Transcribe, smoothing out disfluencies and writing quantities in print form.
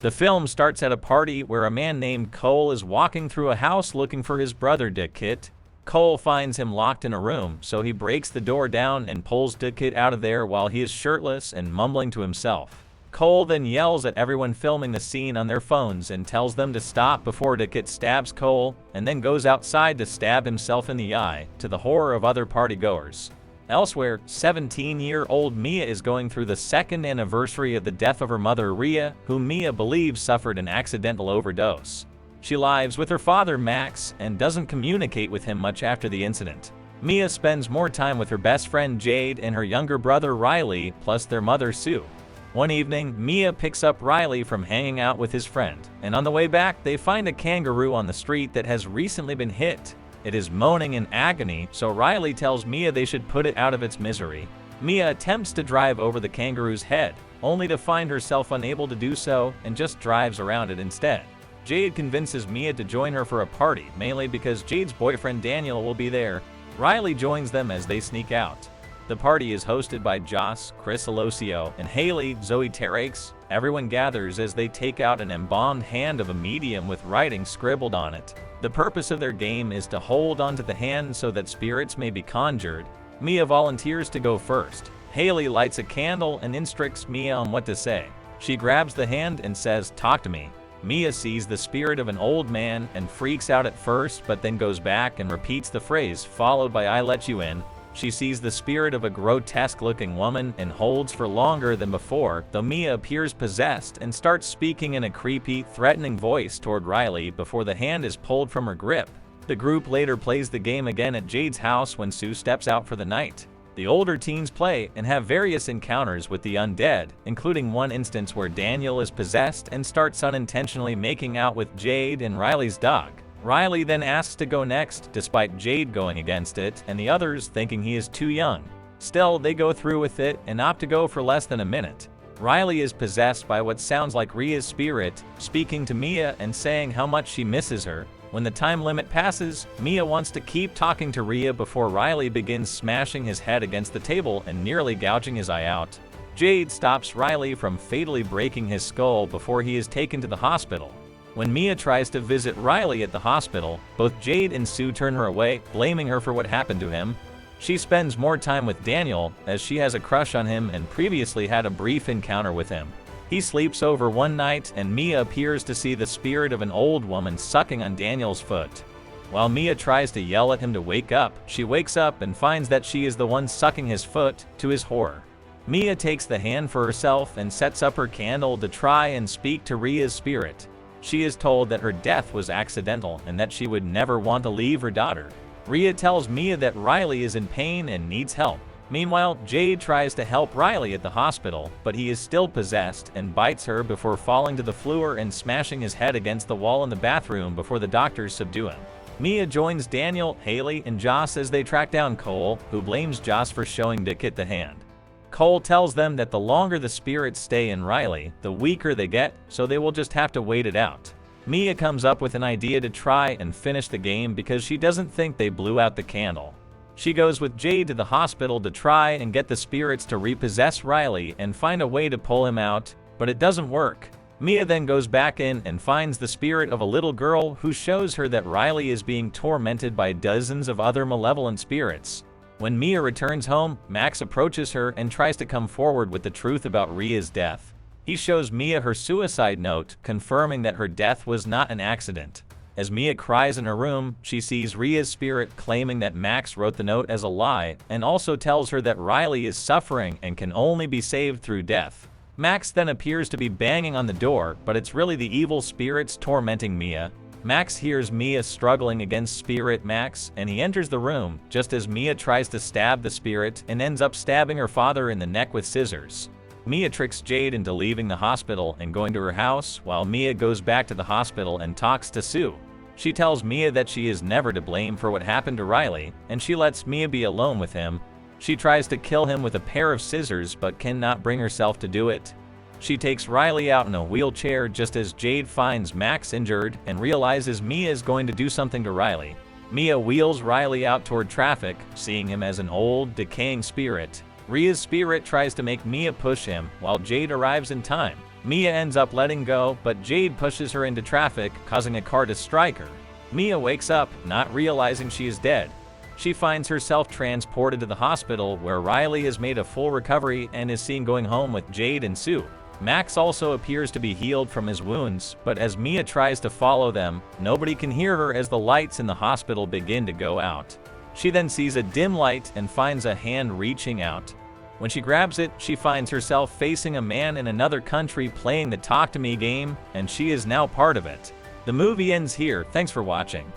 The film starts at a party where a man named Cole is walking through a house looking for his brother Dickit. Cole finds him locked in a room, so he breaks the door down and pulls Dickit out of there while he is shirtless and mumbling to himself. Cole then yells at everyone filming the scene on their phones and tells them to stop before Dickit stabs Cole, and then goes outside to stab himself in the eye, to the horror of other partygoers. Elsewhere, 17-year-old Mia is going through the second anniversary of the death of her mother Rhea, whom Mia believes suffered an accidental overdose. She lives with her father Max and doesn't communicate with him much after the incident. Mia spends more time with her best friend Jade and her younger brother Riley, plus their mother Sue. One evening, Mia picks up Riley from hanging out with his friend, and on the way back they find a kangaroo on the street that has recently been hit. It is moaning in agony, so Riley tells Mia they should put it out of its misery. Mia attempts to drive over the kangaroo's head, only to find herself unable to do so and just drives around it instead. Jade convinces Mia to join her for a party, mainly because Jade's boyfriend Daniel will be there. Riley joins them as they sneak out. The party is hosted by Joss, Chris Alocio, and Haley Zoe Terakes. Everyone gathers as they take out an embalmed hand of a medium with writing scribbled on it. The purpose of their game is to hold onto the hand so that spirits may be conjured. Mia volunteers to go first. Haley lights a candle and instructs Mia on what to say. She grabs the hand and says, "Talk to me." Mia sees the spirit of an old man and freaks out at first, but then goes back and repeats the phrase, followed by "I let you in." She sees the spirit of a grotesque-looking woman and holds for longer than before, though Mia appears possessed and starts speaking in a creepy, threatening voice toward Riley before the hand is pulled from her grip. The group later plays the game again at Jade's house when Sue steps out for the night. The older teens play and have various encounters with the undead, including one instance where Daniel is possessed and starts unintentionally making out with Jade and Riley's dog. Riley then asks to go next, despite Jade going against it, and the others thinking he is too young. Still, they go through with it and opt to go for less than a minute. Riley is possessed by what sounds like Rhea's spirit, speaking to Mia and saying how much she misses her. When the time limit passes, Mia wants to keep talking to Rhea before Riley begins smashing his head against the table and nearly gouging his eye out. Jade stops Riley from fatally breaking his skull before he is taken to the hospital. When Mia tries to visit Riley at the hospital, both Jade and Sue turn her away, blaming her for what happened to him. She spends more time with Daniel, as she has a crush on him and previously had a brief encounter with him. He sleeps over one night, and Mia appears to see the spirit of an old woman sucking on Daniel's foot. While Mia tries to yell at him to wake up, she wakes up and finds that she is the one sucking his foot, to his horror. Mia takes the hand for herself and sets up her candle to try and speak to Rhea's spirit. She is told that her death was accidental and that she would never want to leave her daughter. Rhea tells Mia that Riley is in pain and needs help. Meanwhile, Jade tries to help Riley at the hospital, but he is still possessed and bites her before falling to the floor and smashing his head against the wall in the bathroom before the doctors subdue him. Mia joins Daniel, Haley, and Joss as they track down Cole, who blames Joss for showing Dickit the hand. Cole tells them that the longer the spirits stay in Riley, the weaker they get, so they will just have to wait it out. Mia comes up with an idea to try and finish the game because she doesn't think they blew out the candle. She goes with Jade to the hospital to try and get the spirits to repossess Riley and find a way to pull him out, but it doesn't work. Mia then goes back in and finds the spirit of a little girl who shows her that Riley is being tormented by dozens of other malevolent spirits. When Mia returns home, Max approaches her and tries to come forward with the truth about Rhea's death. He shows Mia her suicide note, confirming that her death was not an accident. As Mia cries in her room, she sees Rhea's spirit claiming that Max wrote the note as a lie, and also tells her that Riley is suffering and can only be saved through death. Max then appears to be banging on the door, but it's really the evil spirits tormenting Mia. Max hears Mia struggling against Spirit Max, and he enters the room, just as Mia tries to stab the spirit and ends up stabbing her father in the neck with scissors. Mia tricks Jade into leaving the hospital and going to her house, while Mia goes back to the hospital and talks to Sue. She tells Mia that she is never to blame for what happened to Riley, and she lets Mia be alone with him. She tries to kill him with a pair of scissors but cannot bring herself to do it. She takes Riley out in a wheelchair just as Jade finds Max injured and realizes Mia is going to do something to Riley. Mia wheels Riley out toward traffic, seeing him as an old, decaying spirit. Rhea's spirit tries to make Mia push him, while Jade arrives in time. Mia ends up letting go, but Jade pushes her into traffic, causing a car to strike her. Mia wakes up, not realizing she is dead. She finds herself transported to the hospital, where Riley has made a full recovery and is seen going home with Jade and Sue. Max also appears to be healed from his wounds, but as Mia tries to follow them, nobody can hear her as the lights in the hospital begin to go out. She then sees a dim light and finds a hand reaching out. When she grabs it, she finds herself facing a man in another country playing the Talk to Me game, and she is now part of it. The movie ends here. Thanks for watching.